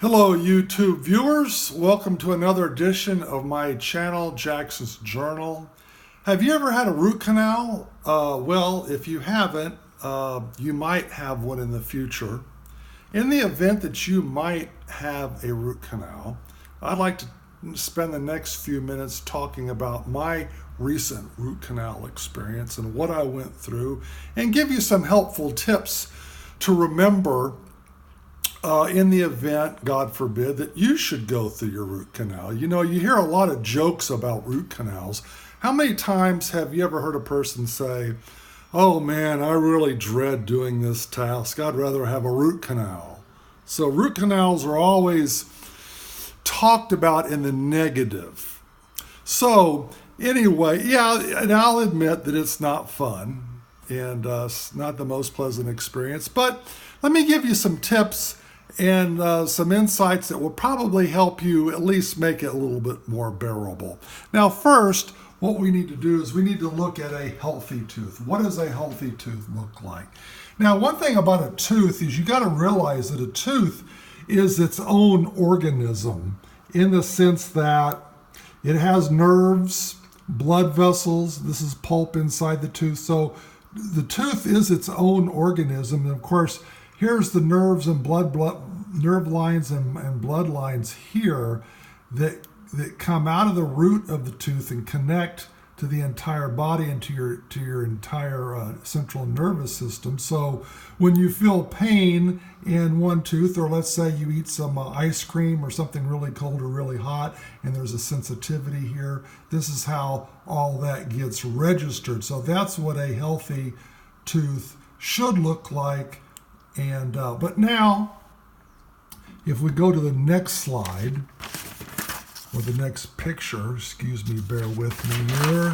Hello YouTube viewers, welcome to another edition of my channel, Jackson's Journal. Have you ever had a root canal? Well, if you haven't, you might have one in the future. In the event that you might have a root canal, I'd like to spend the next few minutes talking about my recent root canal experience and what I went through and give you some helpful tips to remember in the event, God forbid, that you should go through your root canal. You know, you hear a lot of jokes about root canals. How many times have you ever heard a person say, "Oh man, I really dread doing this task. I'd rather have a root canal." So root canals are always talked about in the negative. So anyway, yeah, and I'll admit that it's not fun and it's not the most pleasant experience, but let me give you some tips and some insights that will probably help you at least make it a little bit more bearable. Now, first, what we need to do is we need to look at a healthy tooth. What does a healthy tooth look like? Now, one thing about a tooth is you got to realize that a tooth is its own organism in the sense that it has nerves, blood vessels. This is pulp inside the tooth. So the tooth is its own organism. And of course, here's the nerves and nerve lines and blood lines here that come out of the root of the tooth and connect to the entire body and to your entire central nervous system. So when you feel pain in one tooth, or let's say you eat some ice cream or something really cold or really hot, and there's a sensitivity here, this is how all that gets registered. So that's what a healthy tooth should look like. And but now, if we go to the next slide, or the next picture, excuse me, bear with me here,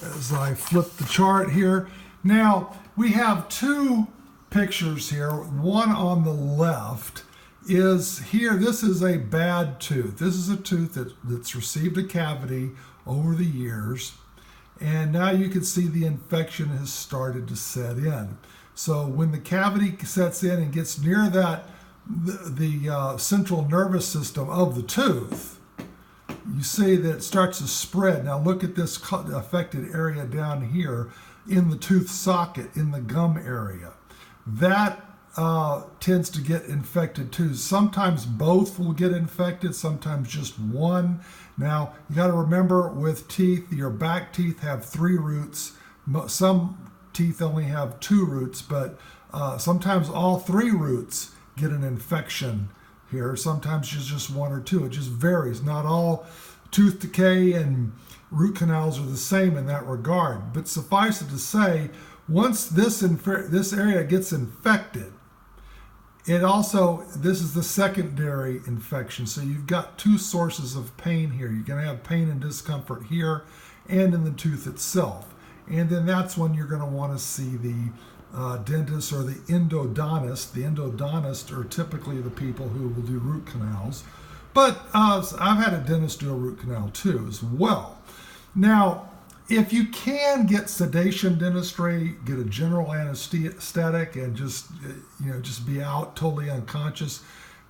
as I flip the chart here. Now, we have two pictures here. One on the left is here, this is a bad tooth. This is a tooth that's received a cavity over the years, and now you can see the infection has started to set in. So when the cavity sets in and gets near the central nervous system of the tooth, you see that it starts to spread. Now look at this affected area down here in the tooth socket, in the gum area. That tends to get infected too. Sometimes both will get infected, sometimes just one. Now you got to remember with teeth, your back teeth have 3 roots. Some teeth only have 2 roots, but sometimes all 3 roots get an infection here. Sometimes it's just 1 or 2. It just varies. Not all tooth decay and root canals are the same in that regard. But suffice it to say, once this area gets infected, this is the secondary infection. So you've got 2 sources of pain here. You're going to have pain and discomfort here and in the tooth itself. And then that's when you're going to want to see the dentist or the endodontist. The endodontist are typically the people who will do root canals. But I've had a dentist do a root canal too as well. Now, if you can get sedation dentistry, get a general anesthetic and just be out totally unconscious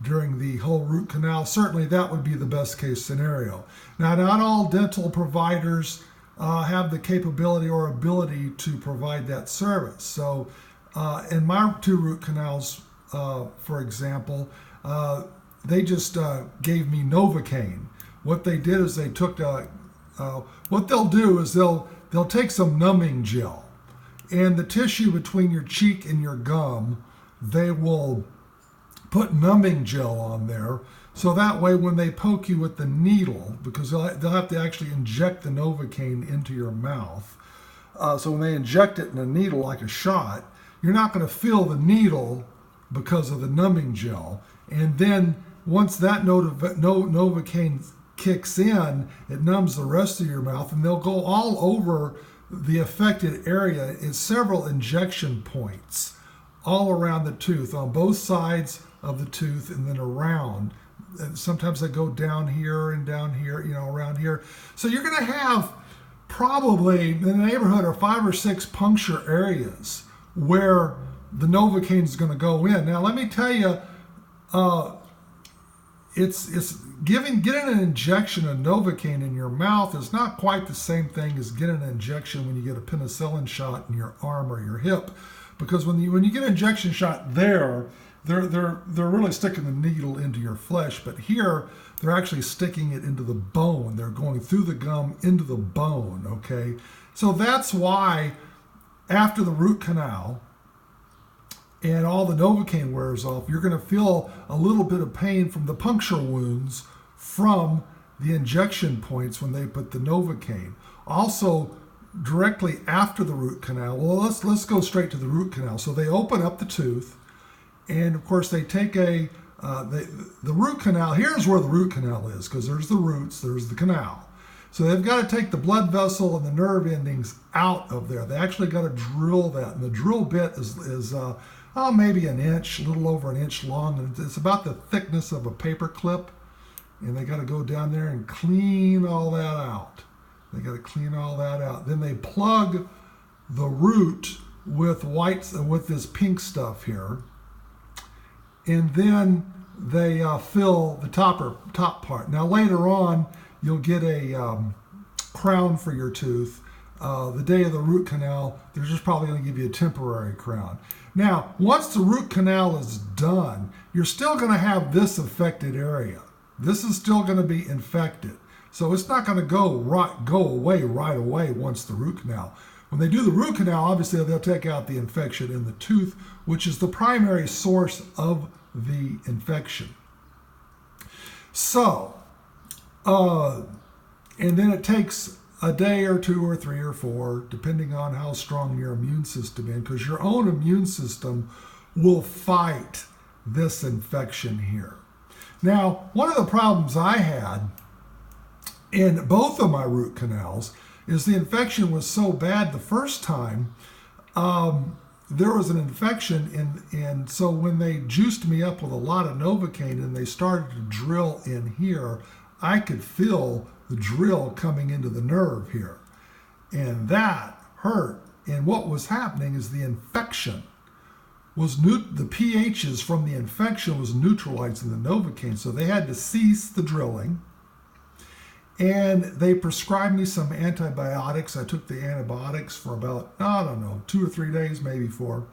during the whole root canal, certainly that would be the best case scenario. Now, not all dental providers have the capability or ability to provide that service. So in my 2 root canals, for example, they just gave me Novocaine. What they did is they took what they'll do is they'll take some numbing gel, and the tissue between your cheek and your gum, they will put numbing gel on there. So that way when they poke you with the needle, because they'll have to actually inject the Novocaine into your mouth. So when they inject it in a needle like a shot, you're not going to feel the needle because of the numbing gel. And then once that Novocaine kicks in, it numbs the rest of your mouth, and they'll go all over the affected area in several injection points all around the tooth, on both sides of the tooth and then around. And sometimes they go down here and down here, around here. So you're going to have probably in the neighborhood of 5 or 6 puncture areas where the Novocaine is going to go in. Now, let me tell you, it's getting an injection of Novocaine in your mouth is not quite the same thing as getting an injection when you get a penicillin shot in your arm or your hip, because when you get an injection shot there, they're really sticking the needle into your flesh, but here they're actually sticking it into the bone. They're going through the gum into the bone. Okay, so that's why after the root canal and all the Novocaine wears off, you're going to feel a little bit of pain from the puncture wounds from the injection points when they put the Novocaine. Also, directly after the root canal, well, let's go straight to the root canal. So they open up the tooth, and of course they take the root canal. Here's where the root canal is, because there's the roots, there's the canal. So they've got to take the blood vessel and the nerve endings out of there. They actually got to drill that, and the drill bit is maybe an inch, a little over an inch long, and it's about the thickness of a paper clip. And they got to go down there and clean all that out. They got to clean all that out. Then they plug the root with this pink stuff here, and then they fill the top part. Now later on, you'll get a crown for your tooth. The day of the root canal, they're just probably going to give you a temporary crown. Now, once the root canal is done, you're still going to have this affected area. This is still going to be infected. So it's not going to go away right away once the root canal. When they do the root canal, obviously they'll take out the infection in the tooth, which is the primary source of the infection. So, and then it takes a day or two or three or four, depending on how strong your immune system is, because your own immune system will fight this infection here. Now, one of the problems I had in both of my root canals is the infection was so bad the first time. There was an infection, and so when they juiced me up with a lot of Novocaine and they started to drill in here, I could feel the drill coming into the nerve here, and that hurt. And what was happening is the infection was the pHs from the infection was neutralizing the Novocaine, so they had to cease the drilling, and they prescribed me some antibiotics. I took the antibiotics for about, 2 or 3 days, maybe 4.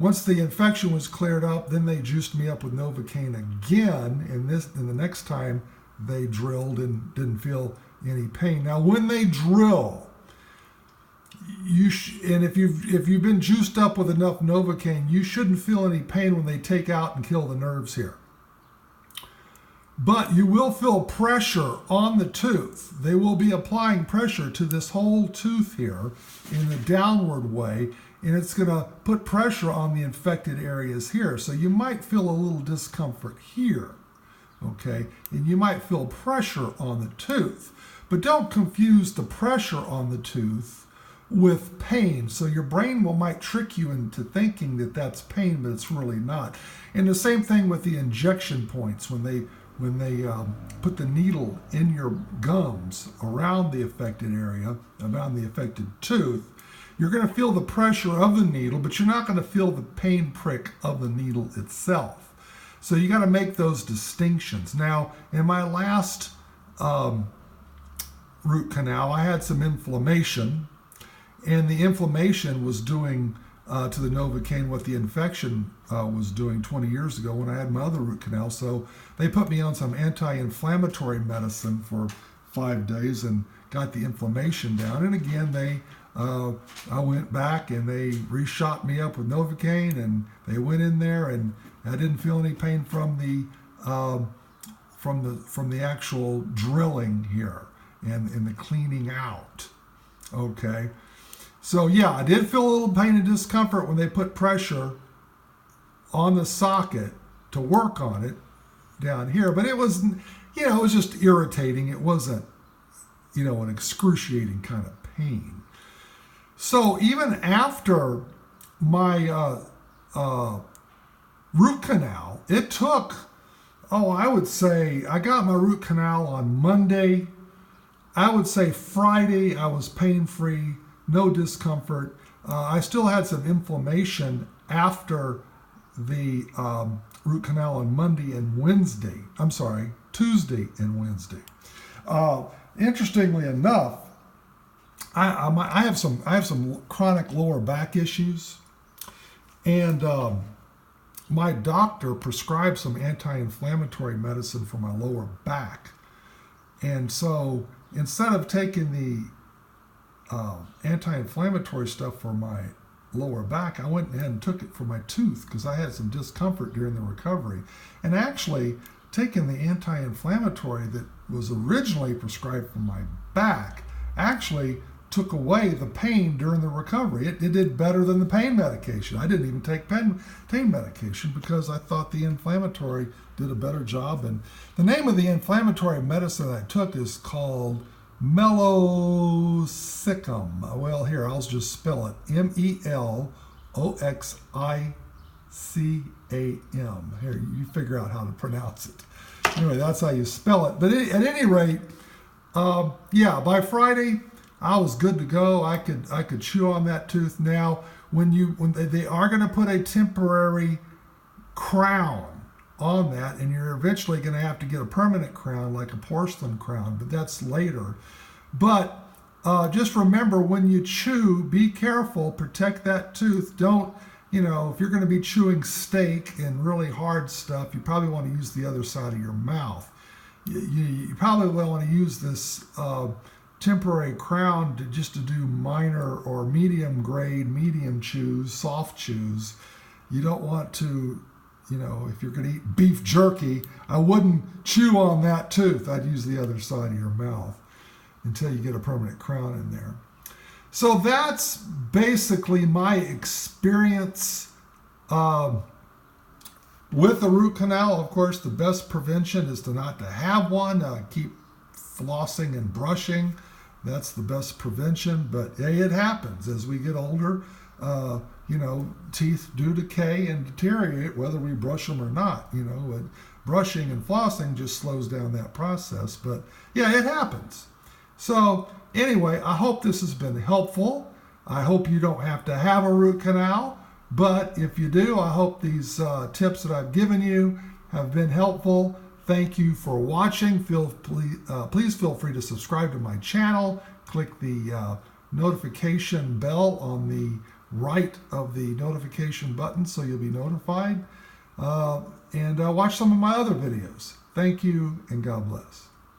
Once the infection was cleared up, then they juiced me up with Novocaine again, and the next time they drilled and didn't feel any pain. Now, when they drill, and if you've been juiced up with enough Novocaine, you shouldn't feel any pain when they take out and kill the nerves here. But you will feel pressure on the tooth. They will be applying pressure to this whole tooth here in a downward way, and it's going to put pressure on the infected areas here. So you might feel a little discomfort here. Okay, and you might feel pressure on the tooth, but don't confuse the pressure on the tooth with pain. So your brain might trick you into thinking that that's pain, but it's really not. And the same thing with the injection points. When they put the needle in your gums around the affected area, around the affected tooth, you're going to feel the pressure of the needle, but you're not going to feel the pain prick of the needle itself. So you got to make those distinctions. Now, in my last root canal, I had some inflammation, and the inflammation was doing to the Novocaine what the infection was doing 20 years ago when I had my other root canal. So they put me on some anti-inflammatory medicine for 5 days and got the inflammation down. And again, I went back and they reshot me up with Novocaine, and they went in there, and I didn't feel any pain from the actual drilling here and the cleaning out. Okay, so yeah, I did feel a little pain and discomfort when they put pressure on the socket to work on it down here, but it was, it was just irritating. It wasn't, an excruciating kind of pain. So even after my root canal, it took, I would say, I got my root canal on Monday. I would say Friday I was pain-free, no discomfort. I still had some inflammation after the root canal on Monday and Wednesday. I'm sorry, Tuesday and Wednesday. Interestingly enough, I have some chronic lower back issues, and my doctor prescribed some anti-inflammatory medicine for my lower back. And so instead of taking the anti-inflammatory stuff for my lower back, I went ahead and took it for my tooth because I had some discomfort during the recovery. And actually, taking the anti-inflammatory that was originally prescribed for my back actually took away the pain during the recovery. It did better than the pain medication. I didn't even take pain medication because I thought the inflammatory did a better job. And the name of the inflammatory medicine I took is called Meloxicam. Well, here, I'll just spell it. Meloxicam. Here, you figure out how to pronounce it. Anyway, that's how you spell it. But at any rate, yeah, by Friday, I was good to go. I could chew on that tooth. Now, when they are going to put a temporary crown on that, and you're eventually going to have to get a permanent crown, like a porcelain crown, but that's later. But just remember, when you chew, be careful, protect that tooth. Don't, if you're going to be chewing steak and really hard stuff, you probably want to use the other side of your mouth. You probably want to use this temporary crown to do minor or medium chews, soft chews. You don't want to, if you're going to eat beef jerky, I wouldn't chew on that tooth. I'd use the other side of your mouth until you get a permanent crown in there. So that's basically my experience with the root canal. Of course, the best prevention is not to have one. Keep flossing and brushing. That's the best prevention. But hey, it happens as we get older. Teeth do decay and deteriorate whether we brush them or not. And brushing and flossing just slows down that process. But yeah, it happens. So anyway, I hope this has been helpful. I hope you don't have to have a root canal. But if you do, I hope these tips that I've given you have been helpful. Thank you for watching. Please feel free to subscribe to my channel. Click the notification bell on the right of the notification button so you'll be notified. And watch some of my other videos. Thank you, and God bless.